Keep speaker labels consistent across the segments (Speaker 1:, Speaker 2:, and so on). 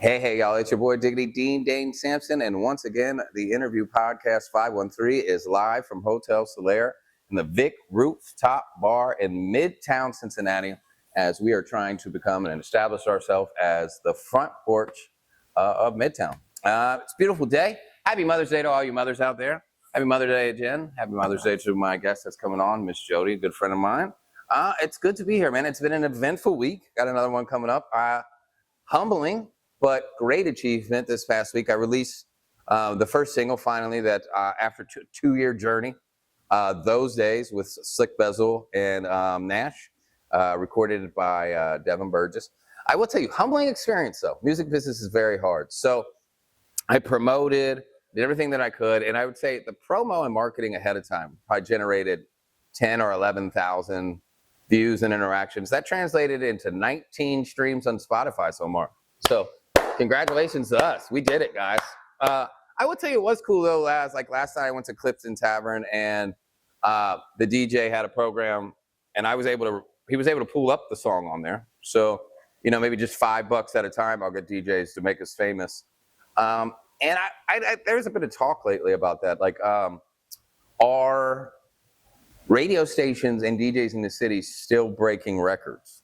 Speaker 1: Hey, y'all, it's your boy Diggity Dean Dane Sampson, and once again, the Interview Podcast 513 is live from Hotel Solaire in the Vic Rooftop Bar in Midtown Cincinnati, as we are trying to become and establish ourselves as the front porch of Midtown. It's a beautiful day. Happy Mother's Day to all you mothers out there. Happy Mother's Day, Jen. Happy Mother's Day to my guest that's coming on, Miss Jodi, a good friend of mine. It's good to be here, man. It's been an eventful week. Got another one coming up. Humbling, but great achievement this past week. I released the first single finally that after a two-year journey, Those Days with Slick Bezel and Nash, recorded by Devin Burgess. I will tell you, humbling experience though. Music business is very hard. So I promoted, did everything that I could, and I would say the promo and marketing ahead of time probably generated 10 or 11,000 views and interactions. That translated into 19 streams on Spotify so far. So congratulations to us. We did it, guys. I would tell you it was cool though. Last night I went to Clifton Tavern and the DJ had a program, and he was able to pull up the song on there. So, you know, maybe just $5 at a time, I'll get DJs to make us famous. And there's a bit of talk lately about that. Like, are radio stations and DJs in the city still breaking records?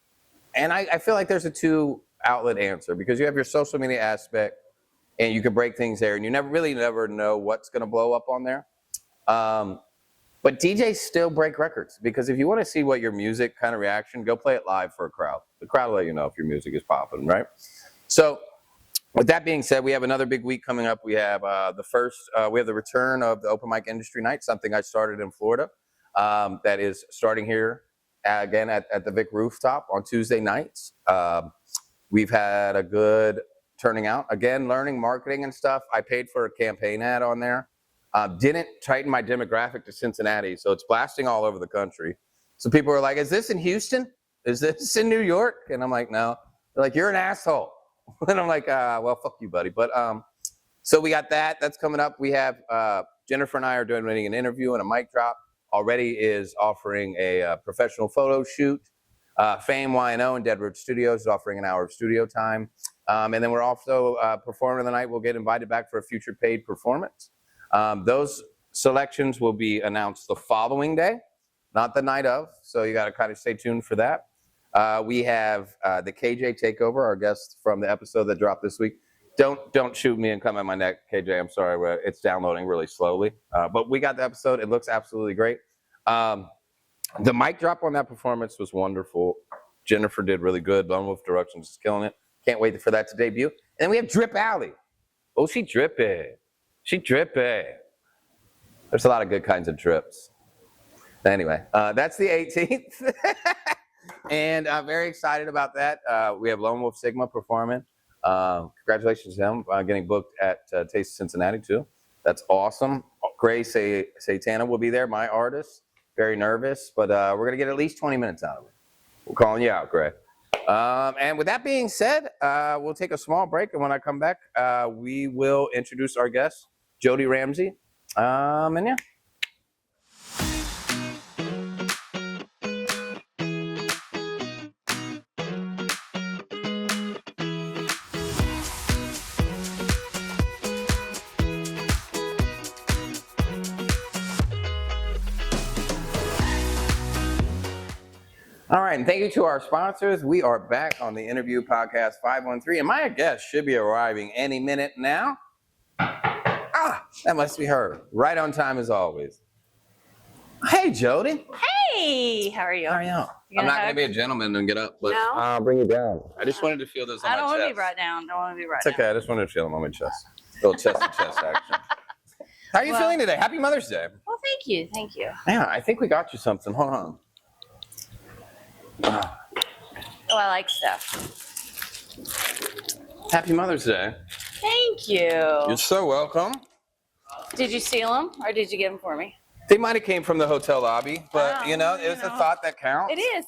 Speaker 1: And I feel like there's a two-outlet answer, because you have your social media aspect and you can break things there, and you never know what's going to blow up on there. But DJs still break records, because if you want to see what your music kind of reaction, go play it live for a crowd. The crowd will let you know if your music is popping, right? So with that being said, we have another big week coming up. We have we have the return of the Open Mic Industry Night, something I started in Florida, that is starting here again at the Vic Rooftop on Tuesday nights. We've had a good turning out. Again, learning marketing and stuff. I paid for a campaign ad on there. Didn't tighten my demographic to Cincinnati, so it's blasting all over the country. So people are like, is this in Houston? Is this in New York? And I'm like, no. They're like, you're an asshole. And I'm like, well, fuck you, buddy. But so we got that. That's coming up. We have Jennifer and I are doing an interview and a mic drop. Already is offering a professional photo shoot. Fame Y&O and Deadwood Studios is offering an hour of studio time. And then we're also performing the night. We'll get invited back for a future paid performance. Those selections will be announced the following day, not the night of. So you got to kind of stay tuned for that. We have the KJ Takeover, our guest from the episode that dropped this week. Don't shoot me and come at my neck, KJ. I'm sorry, it's downloading really slowly. But we got the episode. It looks absolutely great. The mic drop on that performance was wonderful. Jennifer did really good. Lone Wolf Directions is killing it. Can't wait for that to debut. And then we have Drip Alley. Oh, she drippy. She drippy. There's a lot of good kinds of drips. Anyway, that's the 18th. And I'm very excited about that. We have Lone Wolf Sigma performing. Congratulations to them getting booked at Taste of Cincinnati too. That's awesome. Gray Satana will be there, my artist. Very nervous, but we're going to get at least 20 minutes out of it. We're calling you out, Gray. And with that being said, we'll take a small break. And when I come back, we will introduce our guest, Jodi Ramsey. And yeah. All right, and thank you to our sponsors. We are back on the Interview Podcast 513, and my guest should be arriving any minute now. That must be her. Right on time as always. Hey, Jodi.
Speaker 2: Hey, how are you?
Speaker 1: How are you? I'm not going to be a gentleman and get up, but
Speaker 2: No?
Speaker 1: I'll bring you down. I just wanted to feel those on my chest.
Speaker 2: I don't want to be brought down.
Speaker 1: It's okay. I just wanted to feel them on my chest. A little chest-to-chest action. How are you feeling today? Happy Mother's Day.
Speaker 2: Well, thank you. Thank you.
Speaker 1: Yeah, I think we got you something. Hold on.
Speaker 2: Oh, I like stuff.
Speaker 1: Happy Mother's Day.
Speaker 2: Thank you.
Speaker 1: You're so welcome.
Speaker 2: Did you steal them or did you give them for me?
Speaker 1: They might have came from the hotel lobby, but you know, it's a thought that counts.
Speaker 2: It is.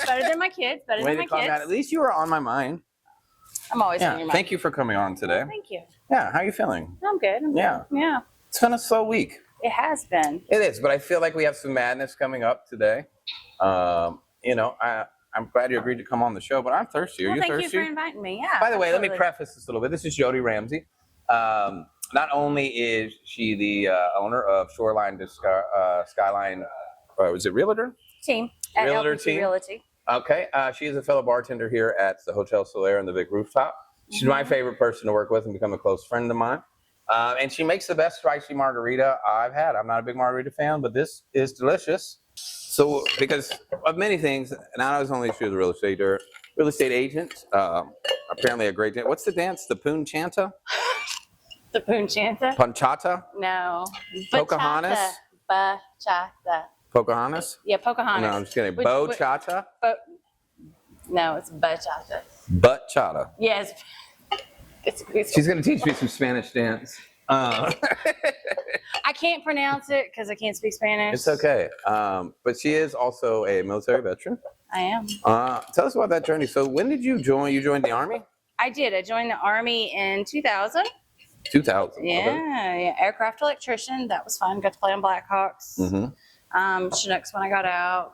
Speaker 2: Better than my kids. Better than my kids.
Speaker 1: At least you were on my mind.
Speaker 2: I'm always on your mind.
Speaker 1: Thank you for coming on today.
Speaker 2: Well, thank you.
Speaker 1: Yeah, how are you feeling?
Speaker 2: I'm good. Yeah.
Speaker 1: It's been a slow week.
Speaker 2: It has been.
Speaker 1: It is, but I feel like we have some madness coming up today. You know, I'm glad you agreed to come on the show, but I'm thirsty. Are you thirsty?
Speaker 2: Thank you for inviting me. Yeah.
Speaker 1: By the way, let me
Speaker 2: absolutely.
Speaker 1: preface this a little bit. This is Jodi Ramsey. Not only is she the owner of Shoreline Skyline, was it Realtor?
Speaker 2: Team. At
Speaker 1: Realtor
Speaker 2: LPT
Speaker 1: team.
Speaker 2: Realty.
Speaker 1: Okay. She is a fellow bartender here at the Hotel Solaire in the Vic Rooftop. She's my favorite person to work with and become a close friend of mine. And she makes the best spicy margarita I've had. I'm not a big margarita fan, but this is delicious. So, because of many things, not always only she was a real estate agent, apparently a great dance. What's the dance? The Punchanta?
Speaker 2: The Punchanta?
Speaker 1: Punchata?
Speaker 2: No.
Speaker 1: Pocahontas?
Speaker 2: Bachata.
Speaker 1: Pocahontas?
Speaker 2: Yeah, Pocahontas.
Speaker 1: No, I'm just kidding. Bo-chata?
Speaker 2: No, it's bachata.
Speaker 1: Butt-chata.
Speaker 2: Yes.
Speaker 1: She's going to teach me some Spanish dance.
Speaker 2: I can't pronounce it because I can't speak Spanish.
Speaker 1: It's okay. But she is also a military veteran.
Speaker 2: I am.
Speaker 1: Tell us about that journey. So when did you join? You joined the Army?
Speaker 2: I did. I joined the Army in 2000.
Speaker 1: 2000.
Speaker 2: Yeah,
Speaker 1: Okay.
Speaker 2: yeah. Aircraft electrician. That was fun. Got to play on Blackhawks. Chinooks when I got out.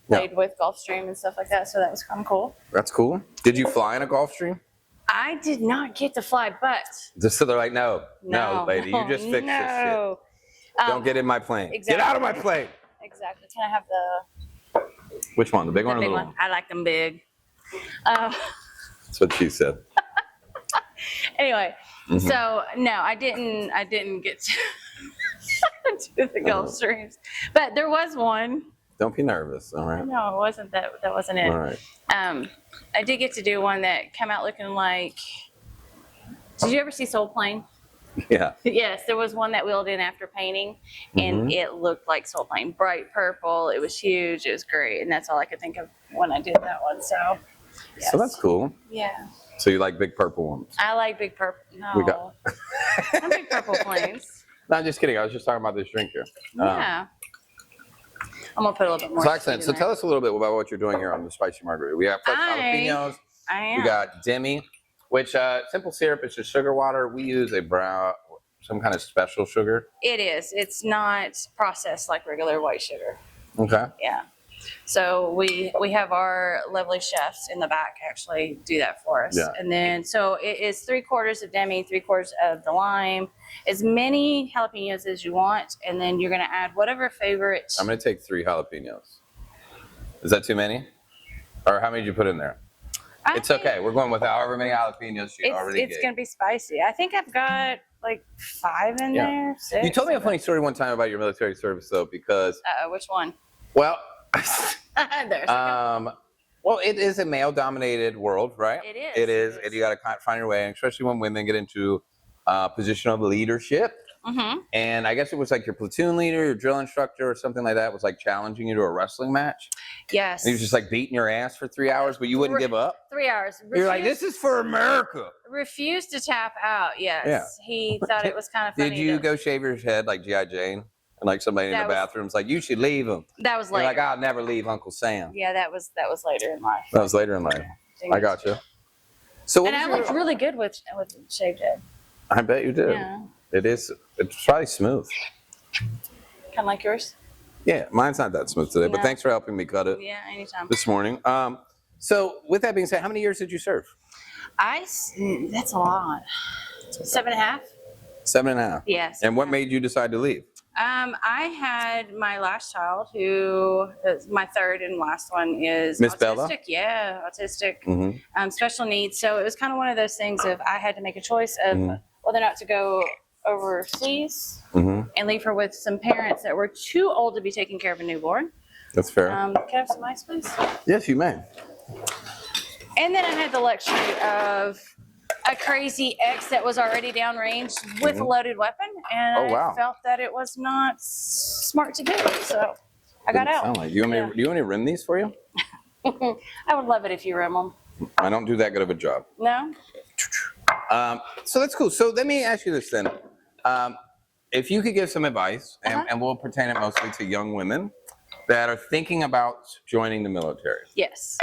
Speaker 2: Played with Gulfstream and stuff like that. So that was kind of cool.
Speaker 1: That's cool. Did you fly in a Gulfstream?
Speaker 2: I did not get to fly, but
Speaker 1: So they're like, no, lady, you just fix this shit. Don't get in my plane.
Speaker 2: Exactly.
Speaker 1: Get out of my plane.
Speaker 2: Exactly. Can I have the
Speaker 1: Which one? The big one or the
Speaker 2: big
Speaker 1: little
Speaker 2: one? I like them big.
Speaker 1: That's what she said.
Speaker 2: Anyway, so no, I didn't get to do the Gulfstreams, but there was one.
Speaker 1: Don't be nervous, all right?
Speaker 2: No, it wasn't that. That wasn't it.
Speaker 1: All right.
Speaker 2: I did get to do one that came out looking like. Did you ever see Soul Plane?
Speaker 1: Yeah.
Speaker 2: Yes, there was one that wheeled in after painting, and it looked like Soul Plane, bright purple. It was huge. It was great, and that's all I could think of when I did that one. So. Yes.
Speaker 1: So that's cool.
Speaker 2: Yeah.
Speaker 1: So you like big purple ones?
Speaker 2: I like big purple. No.
Speaker 1: We got.
Speaker 2: Not big purple planes.
Speaker 1: No, I'm just kidding. I was just talking about this drink here.
Speaker 2: Yeah. I'm gonna put a little bit more.
Speaker 1: So excellent. So tell us a little bit about what you're doing here on the spicy margarita. We have fresh jalapenos.
Speaker 2: I am.
Speaker 1: We got demi, which simple syrup is just sugar water. We use some kind of special sugar.
Speaker 2: It is. It's not processed like regular white sugar.
Speaker 1: Okay.
Speaker 2: Yeah. So we have our lovely chefs in the back actually do that for us.
Speaker 1: Yeah.
Speaker 2: And then so it is 3/4 of demi, 3/4 of the lime, as many jalapenos as you want, and then you're gonna add whatever favorite.
Speaker 1: I'm gonna take 3 jalapenos. Is that too many? Or how many did you put in there? It's okay. We're going with however many jalapenos you already
Speaker 2: It's
Speaker 1: gave.
Speaker 2: gonna be spicy. I think I've got like 5 in there. 6.
Speaker 1: You told me a funny story one time about your military service though, because
Speaker 2: Which one?
Speaker 1: well,
Speaker 2: There's
Speaker 1: well, it is a male-dominated world, right?
Speaker 2: It is.
Speaker 1: It is, and you got to find your way, and especially when women get into position of leadership. And I guess it was like your platoon leader, your drill instructor, or something like that was like challenging you to a wrestling match.
Speaker 2: Yes.
Speaker 1: And he was just like beating your ass for 3 hours, but you wouldn't give up.
Speaker 2: 3 hours.
Speaker 1: You're like, this is for America.
Speaker 2: Refused to tap out. Yes.
Speaker 1: Yeah.
Speaker 2: He thought it was kind of funny.
Speaker 1: Did you go shave your head like G.I. Jane? And like somebody in the bathroom's like, you should leave him.
Speaker 2: That was
Speaker 1: You're
Speaker 2: later.
Speaker 1: like, I'll never leave Uncle Sam.
Speaker 2: Yeah, that was later in life.
Speaker 1: That was later in life. I got you. So
Speaker 2: and I looked really good with shaved head.
Speaker 1: I bet you did.
Speaker 2: Yeah.
Speaker 1: It's probably smooth.
Speaker 2: Kind of like yours?
Speaker 1: Yeah, mine's not that smooth today, but thanks for helping me cut it
Speaker 2: Yeah, anytime.
Speaker 1: this morning. So with that being said, how many years did you serve?
Speaker 2: That's a lot. 7.5.
Speaker 1: 7.5.
Speaker 2: Yes.
Speaker 1: And what made you decide to leave?
Speaker 2: I had my last child, who is my third and last one, is
Speaker 1: Miss
Speaker 2: autistic.
Speaker 1: Bella?
Speaker 2: Yeah, autistic, special needs. So it was kind of one of those things of I had to make a choice of whether or not to go overseas and leave her with some parents that were too old to be taking care of a newborn.
Speaker 1: That's fair.
Speaker 2: Can I have some ice, please?
Speaker 1: Yes, you may.
Speaker 2: And then I had the luxury of a crazy ex that was already downrange with a loaded weapon, and I felt that it was not smart to do, so I got out.
Speaker 1: Like. Do you want me to rim these for you?
Speaker 2: I would love it if you rim them.
Speaker 1: I don't do that good of a job.
Speaker 2: No?
Speaker 1: So that's cool. So let me ask you this then. If you could give some advice, and we'll pertain it mostly to young women that are thinking about joining the military.
Speaker 2: Yes.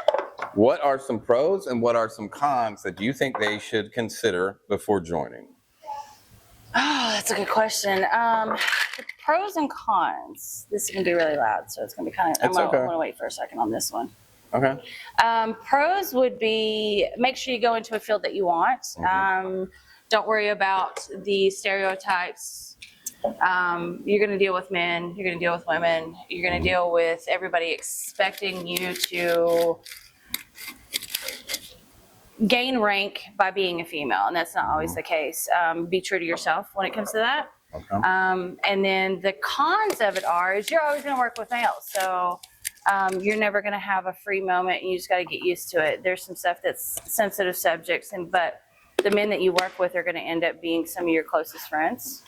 Speaker 1: What are some pros and what are some cons that you think they should consider before joining?
Speaker 2: Oh, that's a good question. The pros and cons. This is going to be really loud, so it's going to be kind of, I'm going to wait for a second on this one.
Speaker 1: Okay.
Speaker 2: Pros would be make sure you go into a field that you want. Don't worry about the stereotypes. You're going to deal with men, you're going to deal with women, you're going to deal with everybody expecting you to gain rank by being a female, and that's not always the case. Be true to yourself when it comes to that.
Speaker 1: Okay.
Speaker 2: And then the cons of it is you're always going to work with males, so you're never going to have a free moment, and you just got to get used to it. There's some stuff that's sensitive subjects, but the men that you work with are going to end up being some of your closest friends.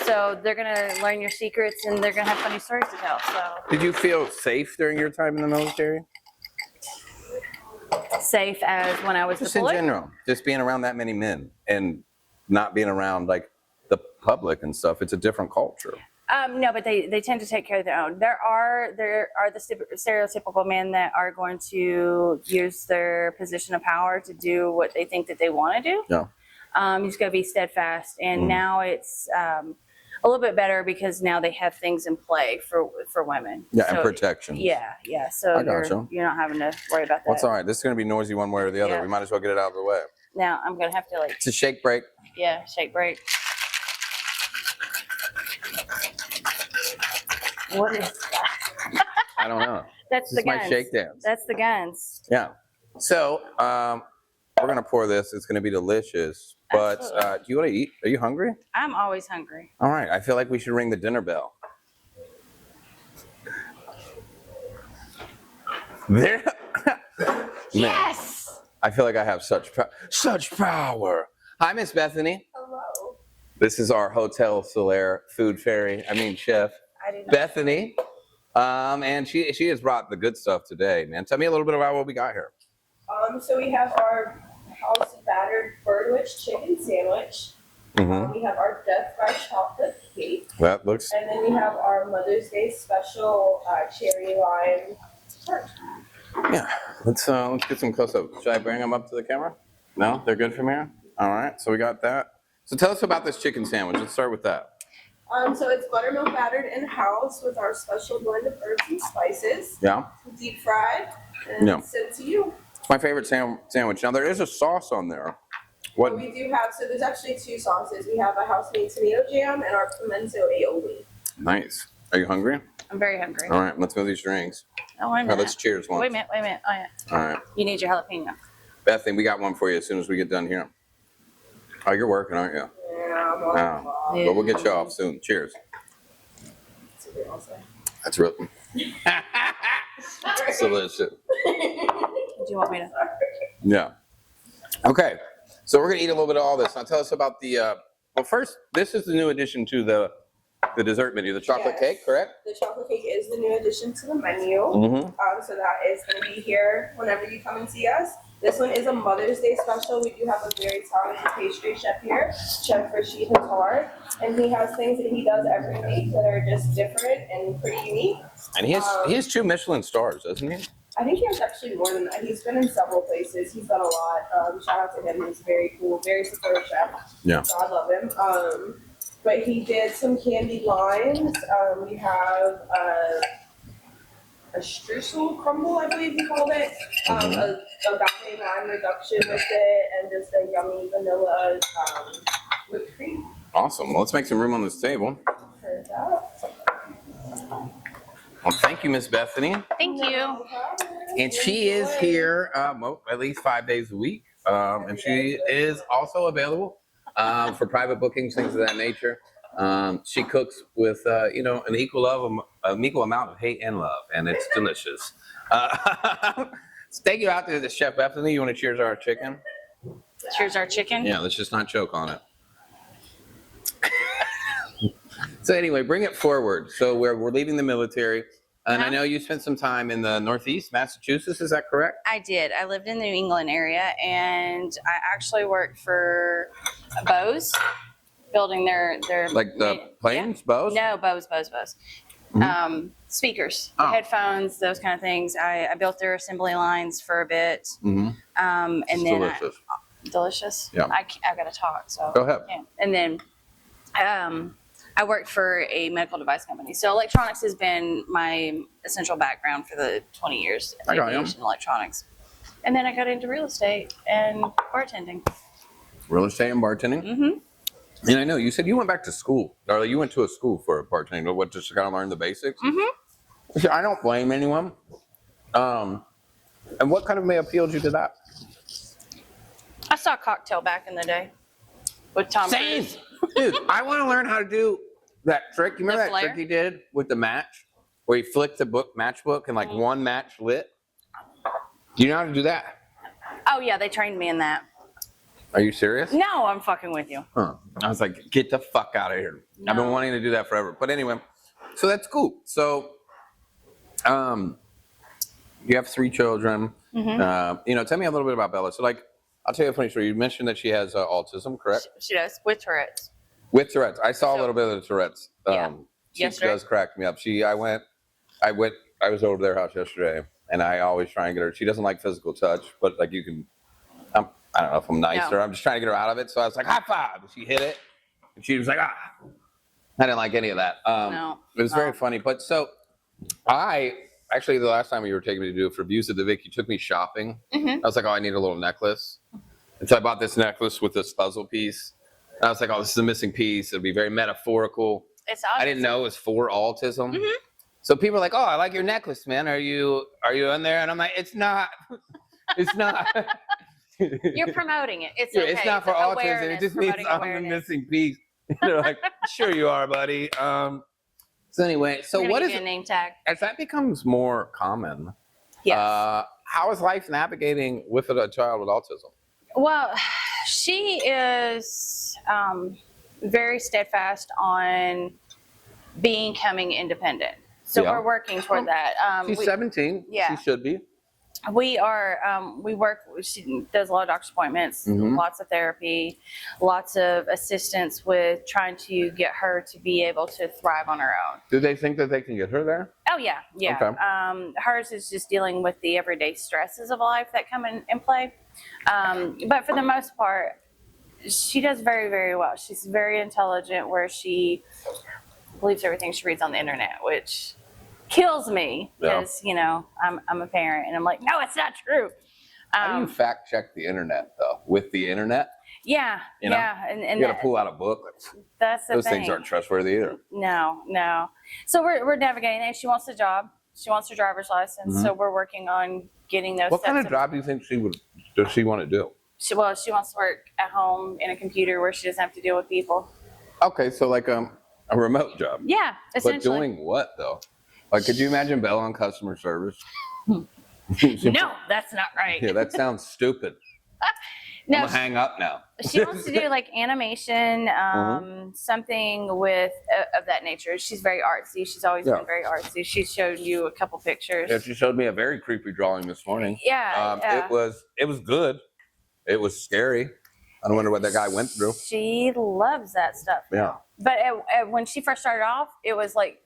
Speaker 2: So they're going to learn your secrets, and they're going to have funny stories to tell. So,
Speaker 1: did you feel safe during your time in the military?
Speaker 2: Safe as when I was
Speaker 1: just
Speaker 2: deployed?
Speaker 1: In general, just being around that many men and not being around like the public and stuff. It's a different culture.
Speaker 2: No, but they tend to take care of their own. There are the stereotypical men that are going to use their position of power to do what they think that they want to do.
Speaker 1: Yeah.
Speaker 2: You just got to be steadfast. And now it's a little bit better because now they have things in play for women.
Speaker 1: Yeah,
Speaker 2: so,
Speaker 1: and protection.
Speaker 2: Yeah. So you're not having to worry about that.
Speaker 1: Well, it's all right. This is going to be noisy one way or the other.
Speaker 2: Yeah.
Speaker 1: We might as well get it out of the way.
Speaker 2: Now I'm going to have to
Speaker 1: It's a shake break.
Speaker 2: Yeah, shake break. What is that?
Speaker 1: I don't know.
Speaker 2: That's the guns.
Speaker 1: My shake dance.
Speaker 2: That's the guns.
Speaker 1: Yeah. So we're gonna pour this. It's gonna be delicious. But do you want to eat? Are you hungry?
Speaker 2: I'm always hungry.
Speaker 1: All right. I feel like we should ring the dinner bell. There.
Speaker 2: Yes.
Speaker 1: I feel like I have such power. Hi, Miss Bethany.
Speaker 3: Hello.
Speaker 1: This is our Hotel Solaire food fairy. Chef. Bethany. And she has brought the good stuff today, man. Tell me a little bit about what we got here.
Speaker 3: So we have our house battered birdwitch chicken sandwich. We have our death by chocolate cake.
Speaker 1: That looks.
Speaker 3: And then we have our Mother's Day special cherry lime tart.
Speaker 1: Yeah. Let's get some close up. Should I bring them up to the camera? No, they're good from here. All right. So we got that. So tell us about this chicken sandwich. Let's start with that.
Speaker 3: So it's buttermilk battered in-house with our special blend of herbs and spices.
Speaker 1: Yeah.
Speaker 3: Deep fried and sent to you.
Speaker 1: It's my favorite sandwich. Now there is a sauce on there. What?
Speaker 3: We do have, so there's actually two sauces. We have a house-made tomato jam and our pimento aioli.
Speaker 1: Nice. Are you hungry?
Speaker 2: I'm very hungry.
Speaker 1: All right, let's go these drinks.
Speaker 2: Oh, wait a minute.
Speaker 1: Let's cheers one.
Speaker 2: Wait a minute. Oh, yeah.
Speaker 1: All right.
Speaker 2: You need your jalapeno.
Speaker 1: Bethany, we got one for you as soon as we get done here. Oh, you're working, aren't you?
Speaker 3: Yeah, I'm on the clock.
Speaker 1: But we'll get you off soon. Cheers.
Speaker 3: That's what they all say.
Speaker 1: That's real. It's delicious.
Speaker 2: Do you want me to?
Speaker 1: Yeah. Okay. So we're gonna eat a little bit of all this. Now tell us about the. Well, first, this is the new addition to the dessert menu, the chocolate cake, correct?
Speaker 3: The chocolate cake is the new addition to the menu. So that is going to be here whenever you come and see us. This one is a Mother's Day special. We do have a very talented pastry chef here, Chef Rashid Hattar, and he has things that he does every week that are just different and pretty unique.
Speaker 1: And he has 2 Michelin stars, doesn't he?
Speaker 3: I think he has actually more than that. He's been in several places. He's done a lot. Shout out to him. He's very cool, very supportive chef.
Speaker 1: Yeah.
Speaker 3: So I love him. But he did some candied limes. We have a streusel crumble, I believe he called it. A agave lime reduction with it, and just a yummy vanilla whipped cream.
Speaker 1: Awesome. Well, let's make some room on this table.
Speaker 3: Turns out.
Speaker 1: Well, thank you, Miss Bethany.
Speaker 2: Thank you.
Speaker 1: And she is here at least 5 days a week. And she is also available for private bookings, things of that nature. She cooks with, an equal amount of hate and love, and it's delicious. Thank you out to the Chef Bethany. You want to cheers our chicken?
Speaker 2: Cheers our chicken?
Speaker 1: Yeah, let's just not choke on it. So anyway, bring it forward. So we're leaving the military. And I know you spent some time in the Northeast, Massachusetts. Is that correct?
Speaker 2: I did. I lived in the New England area, and I actually worked for Bose, building their
Speaker 1: like the planes, Bose?
Speaker 2: No, Bose. Speakers, headphones, those kind of things. I built their assembly lines for a bit. And
Speaker 1: it's
Speaker 2: then
Speaker 1: delicious.
Speaker 2: Delicious.
Speaker 1: Yeah.
Speaker 2: I got to talk. So
Speaker 1: go ahead.
Speaker 2: Yeah. And then I worked for a medical device company. So electronics has been my essential background for the 20 years. Aviation electronics. And then I got into real estate and bartending.
Speaker 1: Real estate and bartending?
Speaker 2: Mm-hmm.
Speaker 1: And I know you said you went back to school, or you went to a school for bartending. What, just to kind of learn the basics?
Speaker 2: Mm-hmm.
Speaker 1: I don't blame anyone. And what kind of may appealed you to that?
Speaker 2: I saw Cocktail back in the day with Tom Cruise.
Speaker 1: Dude, I want to learn how to do that trick. You remember that trick he did with the match? Where he flicked the matchbook and like one match lit? Do you know how to do that?
Speaker 2: Oh, yeah, they trained me in that.
Speaker 1: Are you serious?
Speaker 2: No, I'm fucking with you.
Speaker 1: Huh. I was like, get the fuck out of here. No. I've been wanting to do that forever. But anyway, so that's cool. So, you have 3 children. Mm-hmm. Tell me a little bit about Bella. So, like, I'll tell you a funny story. You mentioned that she has autism, correct?
Speaker 2: She does, with Tourette's.
Speaker 1: With Tourette's. I saw a little bit of the Tourette's.
Speaker 2: Yeah.
Speaker 1: She does crack me up. I was over their house yesterday, and I always try and get her. She doesn't like physical touch, but like you can, I don't know if I'm nice or I'm just trying to get her out of it. So I was like, high five. She hit it, and she was like, ah. I didn't like any of that.
Speaker 2: No.
Speaker 1: It was very funny. But so actually, the last time you were taking me to do it for Views of the Vic, you took me shopping. Mm-hmm. I was like, oh, I need a little necklace. And so I bought this necklace with this puzzle piece. And I was like, oh, this is a missing piece. It'll be very metaphorical.
Speaker 2: It's awesome.
Speaker 1: I didn't know it was for autism.
Speaker 2: Mm-hmm.
Speaker 1: So people are like, oh, I like your necklace, man. Are you in there? And I'm like, it's not. It's not.
Speaker 2: You're promoting it. It's okay.
Speaker 1: It's not for autism. It just means I'm the missing piece. They're like, sure you are, buddy. So anyway, so what is
Speaker 2: a name tag?
Speaker 1: As that becomes more common,
Speaker 2: yes.
Speaker 1: How is life navigating with a child with autism?
Speaker 2: Well, she is very steadfast on becoming independent. So we're working toward that.
Speaker 1: She's 17.
Speaker 2: Yeah.
Speaker 1: She should be.
Speaker 2: We are, she does a lot of doctor's appointments, lots of therapy, lots of assistance with trying to get her to be able to thrive on her own.
Speaker 1: Do they think that they can get her there?
Speaker 2: Oh, yeah. Yeah. Okay. Hers is just dealing with the everyday stresses of life that come in play. But for the most part, she does very, very well. She's very intelligent, where she believes everything she reads on the internet, which kills me because, I'm a parent and I'm like, no, it's not true.
Speaker 1: How do you fact check the internet though? With the internet?
Speaker 2: Yeah. Yeah. And
Speaker 1: you got to pull out a book.
Speaker 2: That's the
Speaker 1: thing. Those things aren't trustworthy either.
Speaker 2: No. So we're navigating it. She wants a job. She wants her driver's license. Mm-hmm. So we're working on getting those.
Speaker 1: What kind of job do you think does she want to do?
Speaker 2: She wants to work at home in a computer where she doesn't have to deal with people.
Speaker 1: Okay. So like a remote job.
Speaker 2: Yeah. Essentially.
Speaker 1: But doing what though? Like, could you imagine Bella on customer service?
Speaker 2: No, that's not right.
Speaker 1: Yeah, that sounds stupid. No, I'm gonna hang up now.
Speaker 2: She wants to do like animation, something with of that nature. She's very artsy. She's always been very artsy. She showed you a couple pictures.
Speaker 1: Yeah, she showed me a very creepy drawing this morning.
Speaker 2: Yeah,
Speaker 1: it was good. It was scary. I don't wonder what that guy went through.
Speaker 2: She loves that stuff.
Speaker 1: Yeah.
Speaker 2: But when she first started off, it was like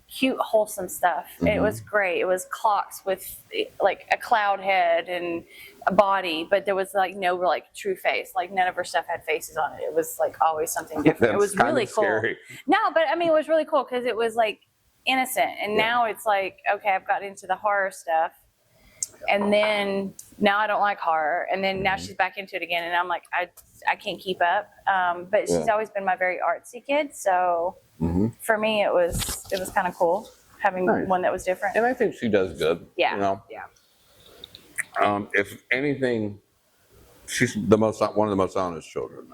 Speaker 2: cute, wholesome stuff. Mm-hmm. It was great. It was clocks with like a cloud head and a body, but there was like no like true face. Like none of her stuff had faces on it. It was like always something different. It was really cool.
Speaker 1: Scary.
Speaker 2: No, but I mean, it was really cool because it was like innocent. And now it's like, okay, I've got into the horror stuff. And then now I don't like horror. And then now she's back into it again. And I'm like, I can't keep up. But she's always been my very artsy kid. So for me, it was kind of cool having one that was different.
Speaker 1: And I think she does good.
Speaker 2: Yeah.
Speaker 1: Yeah. If anything, she's one of the most honest children.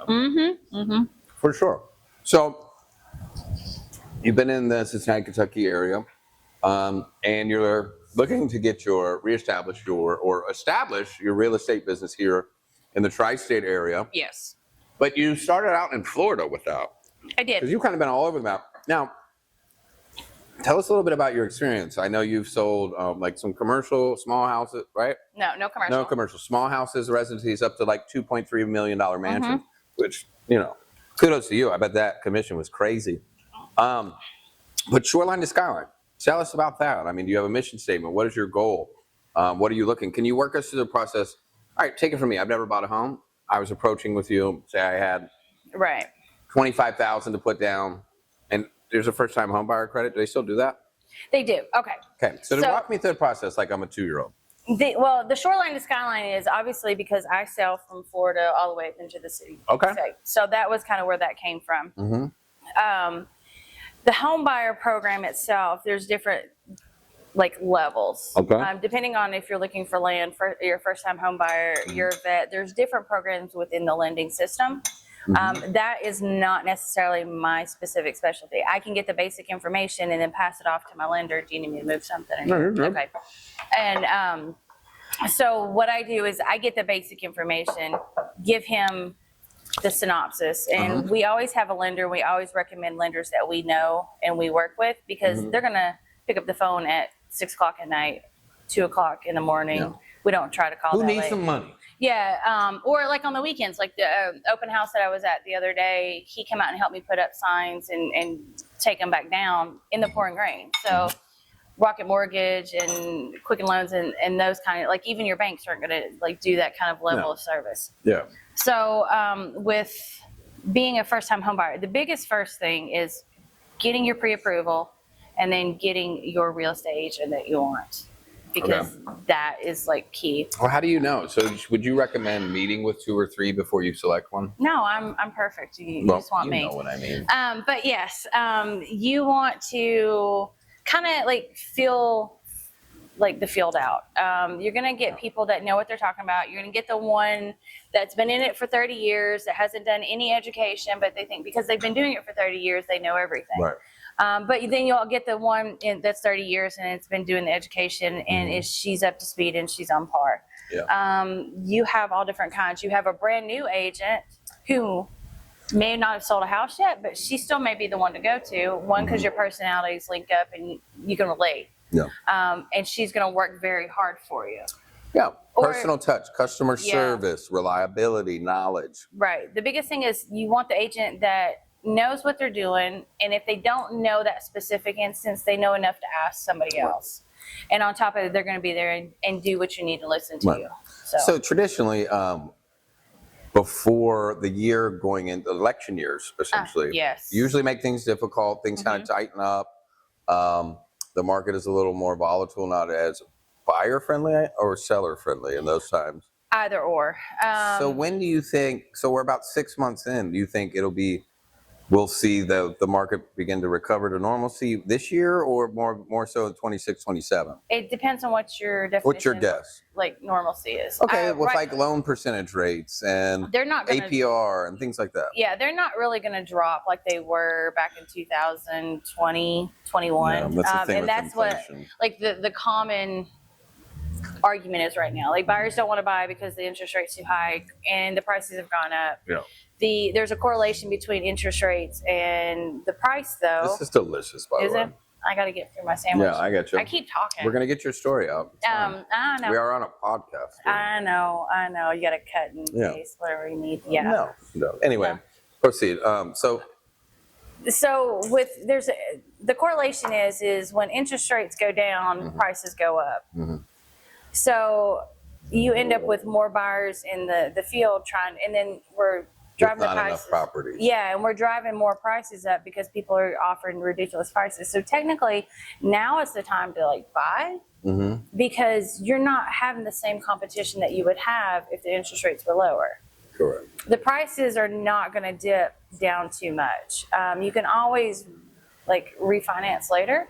Speaker 1: For sure. So you've been in the Cincinnati, Kentucky area, and you're looking to get establish your real estate business here in the tri-state area.
Speaker 2: Yes.
Speaker 1: But you started out in Florida with that.
Speaker 2: I did.
Speaker 1: Because you've kind of been all over the map. Now, tell us a little bit about your experience. I know you've sold like some commercial, small houses, right?
Speaker 2: No commercial.
Speaker 1: No commercial. Small houses, residencies up to like $2.3 million mansions, which, kudos to you. I bet that commission was crazy. But shoreline to skyline. Tell us about that. I mean, do you have a mission statement? What is your goal? What are you looking? Can you work us through the process? All right, take it from me. I've never bought a home. I was approaching with you. Say I had $25,000 to put down, And there's a first-time home buyer credit. Do they still do that?
Speaker 2: They do. Okay.
Speaker 1: Okay. So walk me through the process like I'm a 2-year-old.
Speaker 2: The shoreline to skyline is obviously because I sell from Florida all the way up into the city.
Speaker 1: Okay.
Speaker 2: State. So that was kind of where that came from. The home buyer program itself, there's different like levels.
Speaker 1: Okay.
Speaker 2: Depending on if you're looking for land for your first time home buyer, you're a vet, there's different programs within the lending system. That is not necessarily my specific specialty. I can get the basic information and then pass it off to my lender. Do you need me to move something? Okay. And so what I do is I get the basic information, give him the synopsis, and we always have a lender. We always recommend lenders that we know and we work with because they're going to pick up the phone at 6 o'clock at night, 2 o'clock in the morning. Yeah. We don't try to call
Speaker 1: Who
Speaker 2: that
Speaker 1: needs
Speaker 2: late.
Speaker 1: some money?
Speaker 2: Yeah, or like on the weekends, like the open house that I was at the other day, he came out and helped me put up signs and take them back down in the pouring rain. So Rocket Mortgage and Quicken Loans and those kind of, like even your banks aren't going to like do that kind of level of service.
Speaker 1: Yeah.
Speaker 2: So with being a first-time home buyer, the biggest first thing is getting your pre-approval and then getting your real estate agent that you want. Because that is like key.
Speaker 1: Well, how do you know? So would you recommend meeting with 2 or 3 before you select one?
Speaker 2: No, I'm perfect. You just want me.
Speaker 1: You know what I mean.
Speaker 2: But yes, you want to kind of like feel like the field out. You're going to get people that know what they're talking about. You're going to get the one that's been in it for 30 years, that hasn't done any education, but they think because they've been doing it for 30 years, they know everything.
Speaker 1: Right.
Speaker 2: But then you'll get the one that's 30 years and it's been doing the education and she's up to speed and she's on par.
Speaker 1: Yeah.
Speaker 2: You have all different kinds. You have a brand new agent who may not have sold a house yet, but she still may be the one to go to. One, because your personalities link up and you can relate.
Speaker 1: Yeah.
Speaker 2: And she's going to work very hard for you.
Speaker 1: Yeah. Personal touch, customer service, reliability, knowledge.
Speaker 2: Right. The biggest thing is you want the agent that knows what they're doing, and if they don't know that specific instance, they know enough to ask somebody else. And on top of it, they're going to be there and do what you need to listen to you.
Speaker 1: So traditionally, before the year going into election years, essentially, usually make things difficult. Things kind of tighten up. The market is a little more volatile, not as buyer friendly or seller friendly in those times.
Speaker 2: Either or.
Speaker 1: So when do you think? So we're about 6 months in. Do you think we'll see the market begin to recover to normalcy this year, or more so in 26, 27?
Speaker 2: It depends on what your definition.
Speaker 1: What's your guess?
Speaker 2: Like normalcy is.
Speaker 1: Okay, with like loan percentage rates and
Speaker 2: they're not gonna,
Speaker 1: APR and things like that.
Speaker 2: Yeah, they're not really going to drop like they were back in 2020, 21.
Speaker 1: Yeah, that's the thing
Speaker 2: and
Speaker 1: with
Speaker 2: that's
Speaker 1: inflation.
Speaker 2: What like the common argument is right now. Like buyers don't want to buy because the interest rate's too high and the prices have gone up.
Speaker 1: Yeah.
Speaker 2: There's a correlation between interest rates and the price, though.
Speaker 1: This is delicious, by the way.
Speaker 2: Is it? I got to get through my sandwich.
Speaker 1: Yeah, I got you.
Speaker 2: I keep talking.
Speaker 1: We're gonna get your story out.
Speaker 2: I know.
Speaker 1: We are on a podcast.
Speaker 2: I know. You got to cut and paste whatever you need. Yeah.
Speaker 1: No. Anyway, proceed. So
Speaker 2: with the correlation is when interest rates go down, prices go up. So you end up with more buyers in the field and then we're driving the prices.
Speaker 1: Enough properties.
Speaker 2: Yeah, and we're driving more prices up because people are offering ridiculous prices. So technically, now is the time to like buy because you're not having the same competition that you would have if the interest rates were lower.
Speaker 1: Correct.
Speaker 2: The prices are not going to dip down too much. You can always like refinance later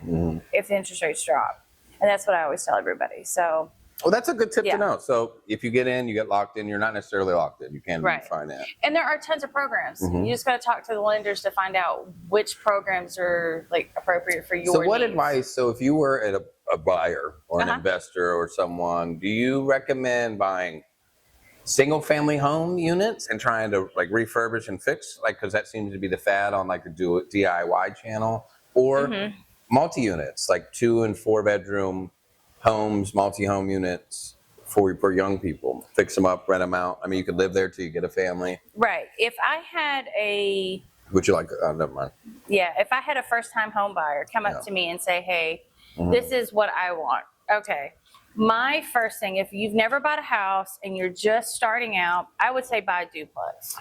Speaker 2: if the interest rates drop, and that's what I always tell everybody. So.
Speaker 1: Well, that's a good tip to know. So if you get in, you get locked in. You're not necessarily locked in. You can refinance.
Speaker 2: And there are tons of programs. You just got to talk to the lenders to find out which programs are like appropriate for your
Speaker 1: So what
Speaker 2: needs.
Speaker 1: advice? So if you were at a buyer or an investor or someone, do you recommend buying single family home units and trying to like refurbish and fix, like, because that seems to be the fad on like the DIY channel, or multi-units, like 2 and 4 bedroom homes, multi-home units for young people, fix them up, rent them out. I mean, you could live there till you get a family.
Speaker 2: Right. If I had
Speaker 1: Would you like, never mind.
Speaker 2: Yeah, if I had a first-time home buyer come up to me and say, hey, this is what I want. Okay. My first thing, if you've never bought a house and you're just starting out, I would say buy a duplex.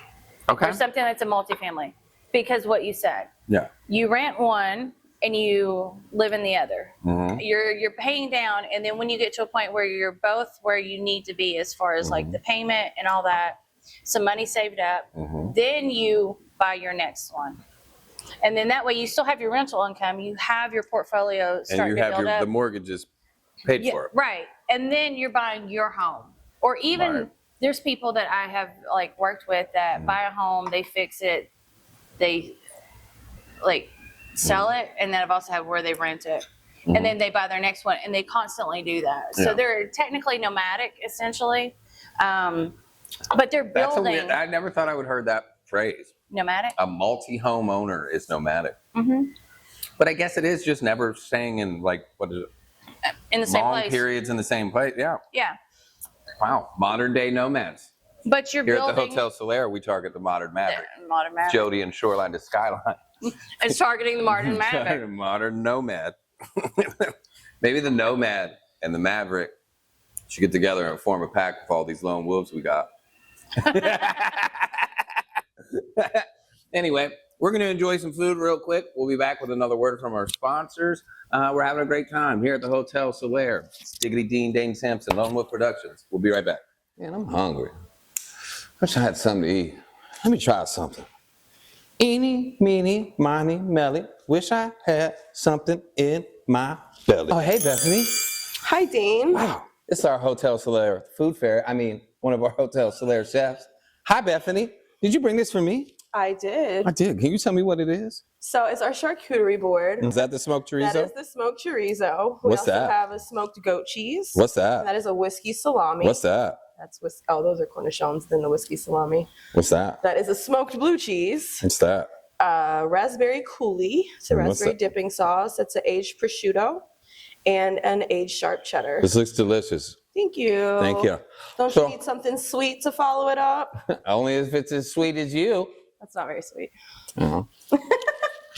Speaker 1: Okay.
Speaker 2: Or something that's a multifamily. because what you said.
Speaker 1: Yeah.
Speaker 2: You rent one and you live in the other.
Speaker 1: Mm-hmm.
Speaker 2: You're paying down, and then when you get to a point where you're both where you need to be as far as like the payment and all that, some money saved up, then you buy your next one. And then that way you still have your rental income, you have your portfolio starting to build up.
Speaker 1: The mortgages paid for it.
Speaker 2: Right. And then you're buying your home. Or even there's people that I have like worked with that buy a home, they fix it, they like sell it, and then I've also had where they rent it. And then they buy their next one, and they constantly do that. So they're technically nomadic, essentially. But they're building.
Speaker 1: I never thought I would heard that phrase.
Speaker 2: Nomadic?
Speaker 1: A multi-home owner is nomadic.
Speaker 2: Mm-hmm.
Speaker 1: But I guess it is just never staying in, like, what is it?
Speaker 2: In the same place.
Speaker 1: Long periods in the same place. Yeah.
Speaker 2: Yeah.
Speaker 1: Wow. Modern day nomads.
Speaker 2: But you're
Speaker 1: Here
Speaker 2: building.
Speaker 1: at the Hotel Solaire, we target the modern maverick.
Speaker 2: Modern maverick.
Speaker 1: Jodi and Shoreline to Skyline.
Speaker 2: It's targeting the modern maverick.
Speaker 1: Modern nomad. Maybe the nomad and the maverick should get together and form a pack with all these lone wolves we got. Anyway, we're going to enjoy some food real quick. We'll be back with another word from our sponsors. We're having a great time here at the Hotel Solaire. Diggity Dean, Dane Sampson, Lone Wolf Productions. We'll be right back. Man, I'm hungry. Wish I had something to eat. Let me try something. Eeny, meeny, miny, melly. Wish I had something in my belly. Oh, hey, Bethany.
Speaker 3: Hi, Dane.
Speaker 1: Wow. It's our Hotel Solaire food fair. I mean, one of our Hotel Solaire chefs. Hi, Bethany. Did you bring this for me?
Speaker 3: I did.
Speaker 1: I did. Can you tell me what it is?
Speaker 3: So it's our charcuterie board.
Speaker 1: Is that the smoked chorizo?
Speaker 3: That is the smoked chorizo. We
Speaker 1: What's
Speaker 3: also
Speaker 1: that?
Speaker 3: have a smoked goat cheese.
Speaker 1: What's
Speaker 3: And
Speaker 1: that?
Speaker 3: that is a whiskey salami.
Speaker 1: What's that?
Speaker 3: That's oh, those are cornichons, then the whiskey salami.
Speaker 1: What's that?
Speaker 3: That is a smoked blue cheese.
Speaker 1: What's that?
Speaker 3: Raspberry coulis. It's a
Speaker 1: And what's
Speaker 3: raspberry
Speaker 1: that?
Speaker 3: dipping sauce. It's an aged prosciutto and an aged sharp cheddar.
Speaker 1: This looks delicious.
Speaker 3: Thank you.
Speaker 1: Thank you.
Speaker 3: Don't
Speaker 1: So-
Speaker 3: you need something sweet to follow it up?
Speaker 1: Only if it's as sweet as you.
Speaker 3: That's not very sweet.
Speaker 1: Uh-huh.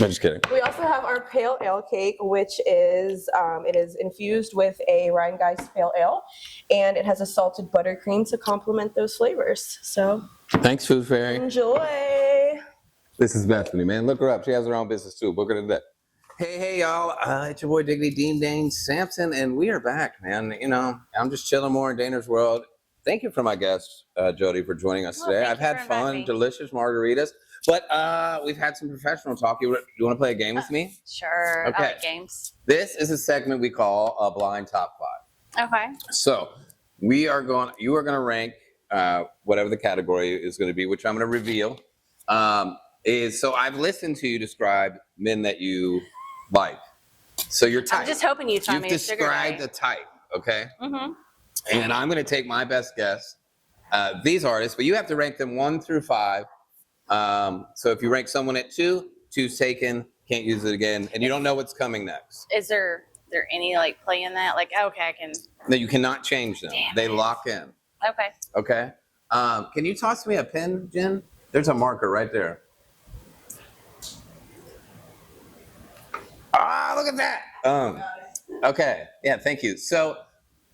Speaker 1: I'm just kidding.
Speaker 3: We also have our pale ale cake, which is it is infused with a Rheingeist pale ale, and it has a salted buttercream to complement those flavors. So
Speaker 1: Thanks, Food Fairy.
Speaker 3: enjoy.
Speaker 1: This is Bethany, man. Look her up. She has her own business too. Book her today. Hey, y'all. It's your boy Diggity Dean Dane Sampson, and we are back, man. You know, I'm just chilling more in Dana's world. Thank you for my guest, Jodi, for joining us today. I've had fun, delicious margaritas, but we've had some professional talk. You want to play a game with me?
Speaker 2: Sure.
Speaker 1: Okay.
Speaker 2: I like games.
Speaker 1: This is a segment we call a blind top 5.
Speaker 2: Okay.
Speaker 1: So you are going to rank whatever the category is going to be, which I'm going to reveal. So I've listened to you describe men that you like. So you're type.
Speaker 2: I'm just hoping you tell me
Speaker 1: You've
Speaker 2: a sugar
Speaker 1: described
Speaker 2: ray.
Speaker 1: a type, okay?
Speaker 2: Mm-hmm.
Speaker 1: And I'm going to take my best guess. These artists, but you have to rank them 1 through 5. So if you rank someone at 2, 2's taken, can't use it again, and you don't know what's coming next.
Speaker 2: Is there any like play in that? Like, okay, I can.
Speaker 1: No, you cannot change them.
Speaker 2: Damn
Speaker 1: They
Speaker 2: it.
Speaker 1: lock in.
Speaker 2: Okay.
Speaker 1: Okay. Can you toss me a pen, Jen? There's a marker right there. Ah, look at that. Okay. Yeah, thank you. So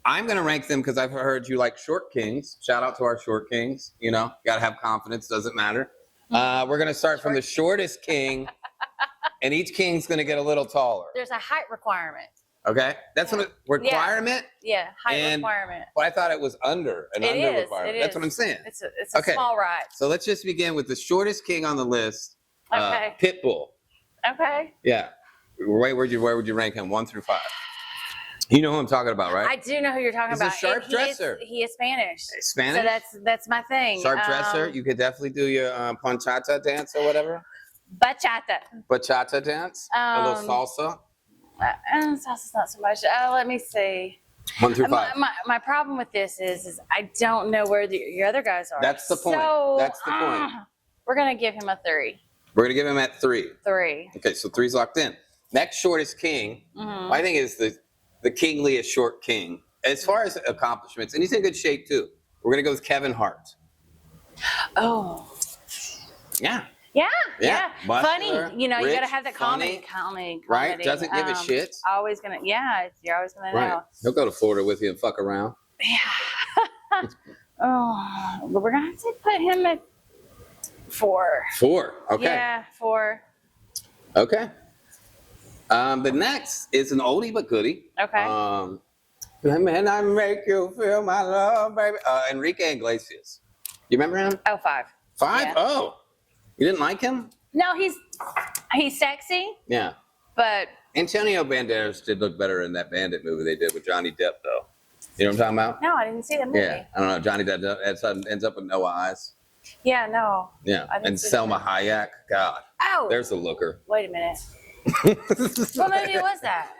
Speaker 1: I'm going to rank them because I've heard you like short kings. Shout out to our short kings. You know, got to have confidence. Doesn't matter. We're going to start from the shortest king, and each king's going to get a little taller.
Speaker 2: There's a height requirement.
Speaker 1: Okay? That's what requirement?
Speaker 2: Yeah, height
Speaker 1: And-
Speaker 2: requirement.
Speaker 1: Well, I thought it was under an
Speaker 2: It
Speaker 1: under
Speaker 2: is,
Speaker 1: requirement.
Speaker 2: it
Speaker 1: That's
Speaker 2: is.
Speaker 1: what I'm saying.
Speaker 2: It's a
Speaker 1: Okay.
Speaker 2: small ride.
Speaker 1: So let's just begin with the shortest king on the list.
Speaker 2: Okay.
Speaker 1: Pitbull.
Speaker 2: Okay.
Speaker 1: Yeah. Where would you rank him 1 through 5? You know who I'm talking about, right?
Speaker 2: I do know who you're talking
Speaker 1: He's a
Speaker 2: about.
Speaker 1: sharp
Speaker 2: And
Speaker 1: dresser.
Speaker 2: He is Spanish.
Speaker 1: Spanish?
Speaker 2: So that's my thing.
Speaker 1: Sharp dresser. You could definitely do your ponchata dance or whatever.
Speaker 2: Bachata.
Speaker 1: Bachata dance. A little salsa.
Speaker 2: Salsa's not so much. Let me see.
Speaker 1: 1 through 5.
Speaker 2: My problem with this is I don't know where your other guys are.
Speaker 1: That's the point.
Speaker 2: So,
Speaker 1: That's the point.
Speaker 2: We're gonna give him a 3.
Speaker 1: We're going to give him at 3.
Speaker 2: 3.
Speaker 1: Okay, so 3's locked in. Next shortest king,
Speaker 2: Mm-hmm.
Speaker 1: I think is the kingliest short king. As far as accomplishments, and he's in good shape too. We're going to go with Kevin Hart.
Speaker 2: Oh.
Speaker 1: Yeah.
Speaker 2: Yeah.
Speaker 1: Muscular,
Speaker 2: Funny. You know, you
Speaker 1: rich,
Speaker 2: gotta have that comedy.
Speaker 1: Right? Doesn't give a shit.
Speaker 2: Always gonna. Yeah. You're always gonna
Speaker 1: Right.
Speaker 2: know.
Speaker 1: He'll go to Florida with you and fuck around.
Speaker 2: Yeah. Oh, but we're gonna have to put him at 4.
Speaker 1: 4. Okay.
Speaker 2: Yeah, 4.
Speaker 1: Okay. The next is an oldie but goodie.
Speaker 2: Okay.
Speaker 1: Man, I make you feel my love, baby. Enrique Iglesias. You remember him?
Speaker 2: Oh, 5.
Speaker 1: 5?
Speaker 2: Yeah.
Speaker 1: Oh. You didn't like him?
Speaker 2: No, he's sexy,
Speaker 1: Yeah.
Speaker 2: but
Speaker 1: Antonio Banderas did look better in that Bandit movie they did with Johnny Depp, though. You know what I'm talking about?
Speaker 2: no, I didn't see the movie.
Speaker 1: Yeah. I don't know. Johnny Depp ends up with no eyes.
Speaker 2: Yeah, no.
Speaker 1: Yeah. And Selma Hayek. God.
Speaker 2: Oh.
Speaker 1: There's a looker.
Speaker 2: Wait a minute. What movie was that?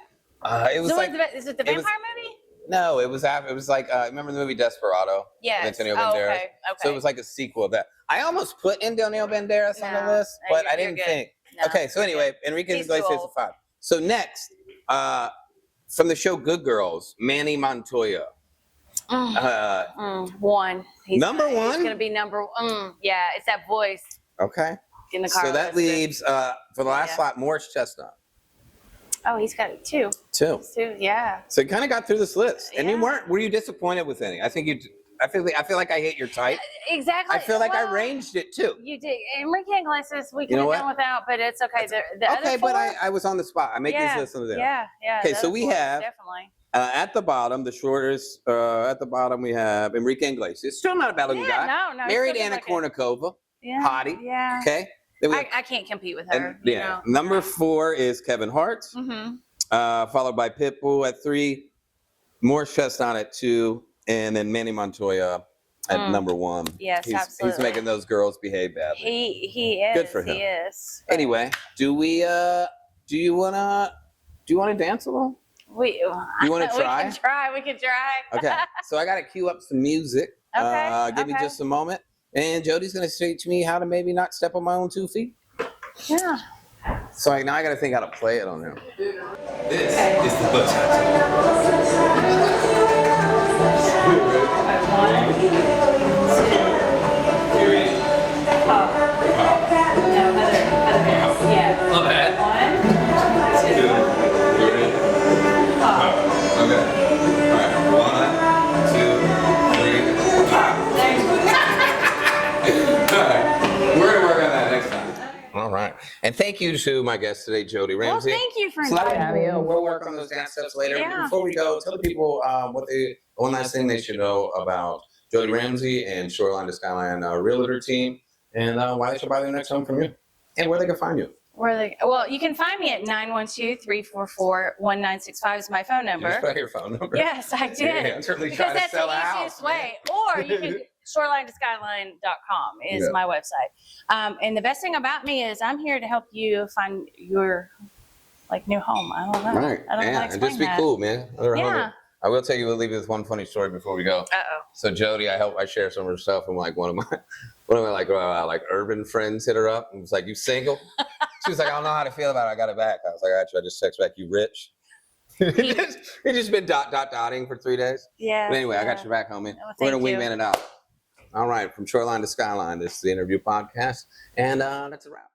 Speaker 1: It was like.
Speaker 2: Is it the vampire movie?
Speaker 1: No, it was like remember the movie Desperado?
Speaker 2: Yeah.
Speaker 1: Antonio Banderas.
Speaker 2: Okay.
Speaker 1: So it was like a sequel of that. I almost put Antonio Banderas on the list, but I didn't think.
Speaker 2: No,
Speaker 1: okay, so anyway, Enrique Iglesias is a 5. So next, from the show Good Girls, Manny Montoya.
Speaker 2: 1.
Speaker 1: Number 1?
Speaker 2: He's gonna be number. Yeah, it's that voice.
Speaker 1: Okay.
Speaker 2: In the car.
Speaker 1: So that leaves for the last slot, Morris Chestnut.
Speaker 2: Oh, he's got it 2.
Speaker 1: 2.
Speaker 2: 2, yeah.
Speaker 1: So you kind of got through this list, and
Speaker 2: Yeah.
Speaker 1: were you disappointed with any? I think you. I feel like I hit your type.
Speaker 2: Exactly.
Speaker 1: I feel like I ranged it too.
Speaker 2: You did. Enrique Iglesias, we could
Speaker 1: know
Speaker 2: have
Speaker 1: what?
Speaker 2: done without, but it's okay. The
Speaker 1: Okay,
Speaker 2: other 4,
Speaker 1: but I was on the spot. I make these lists on the
Speaker 2: Yeah.
Speaker 1: Okay,
Speaker 2: the
Speaker 1: so
Speaker 2: other
Speaker 1: we
Speaker 2: 4,
Speaker 1: have
Speaker 2: definitely.
Speaker 1: At the bottom, the shortest. At the bottom, we have Enrique Iglesias. Still not a bad looking guy.
Speaker 2: No.
Speaker 1: Married
Speaker 2: still
Speaker 1: Anna
Speaker 2: looking.
Speaker 1: Kournikova.
Speaker 2: Yeah.
Speaker 1: Hottie.
Speaker 2: Yeah.
Speaker 1: Okay. Then we have,
Speaker 2: I can't compete with her.
Speaker 1: and, yeah. Number 4 is Kevin Hart.
Speaker 2: Mm-hmm.
Speaker 1: Followed by Pitbull at 3, Morris Chestnut at 2, and then Manny Montoya at number 1.
Speaker 2: Yes,
Speaker 1: he's
Speaker 2: absolutely.
Speaker 1: making those girls behave badly.
Speaker 2: He is.
Speaker 1: Good for him.
Speaker 2: He is.
Speaker 1: Anyway, do you wanna dance a little? You wanna try?
Speaker 2: We can try.
Speaker 1: Okay, so I gotta cue up some music.
Speaker 2: Okay.
Speaker 1: Give me just a moment, and Jodi's gonna teach me how to maybe not step on my own 2 feet.
Speaker 2: Yeah.
Speaker 1: So now I gotta think how to play it on there. This is the bachata. Love that. 1, 2, 3. Okay. All right. 1, 2, 3. All right. We're gonna work on that next time. All right. And thank you to my guest today, Jodi Ramsey.
Speaker 2: Well, thank you for
Speaker 1: inviting
Speaker 2: me.
Speaker 1: We'll work on those dance steps later.
Speaker 2: Yeah.
Speaker 1: Before we go, tell the people one last thing they should know about Jodi Ramsey and Shoreline to Skyline Realtor team, and why they should buy their next home from you, and where they can find you.
Speaker 2: Well, you can find me at 912-344-1965 is my phone number.
Speaker 1: You just put your phone number.
Speaker 2: Yes, I did.
Speaker 1: Yeah, I'm certainly
Speaker 2: because
Speaker 1: trying to
Speaker 2: that's
Speaker 1: sell
Speaker 2: the
Speaker 1: a
Speaker 2: easiest
Speaker 1: house,
Speaker 2: way. Or you can shoreline-to-skyline.com is my website. And the best thing about me is I'm here to help you find your new home. I don't know.
Speaker 1: Right.
Speaker 2: I don't know how to
Speaker 1: And just be
Speaker 2: that.
Speaker 1: cool, man.
Speaker 2: Yeah.
Speaker 1: I will tell you, we'll leave you with one funny story before we go.
Speaker 2: Uh-oh.
Speaker 1: So Jodi, I share some of her stuff, and like one of my urban friends hit her up and was like, "You single?" She was like, "I don't know how to feel about it. I got it back." I was like, "I just text back, you rich." He just been dotting for 3 days.
Speaker 2: Yeah.
Speaker 1: But anyway, I got your back, homie.
Speaker 2: Well,
Speaker 1: We're gonna
Speaker 2: thank you.
Speaker 1: wingman it out. All right, from Shoreline to Skyline. This is the Interview Podcast, and that's a wrap.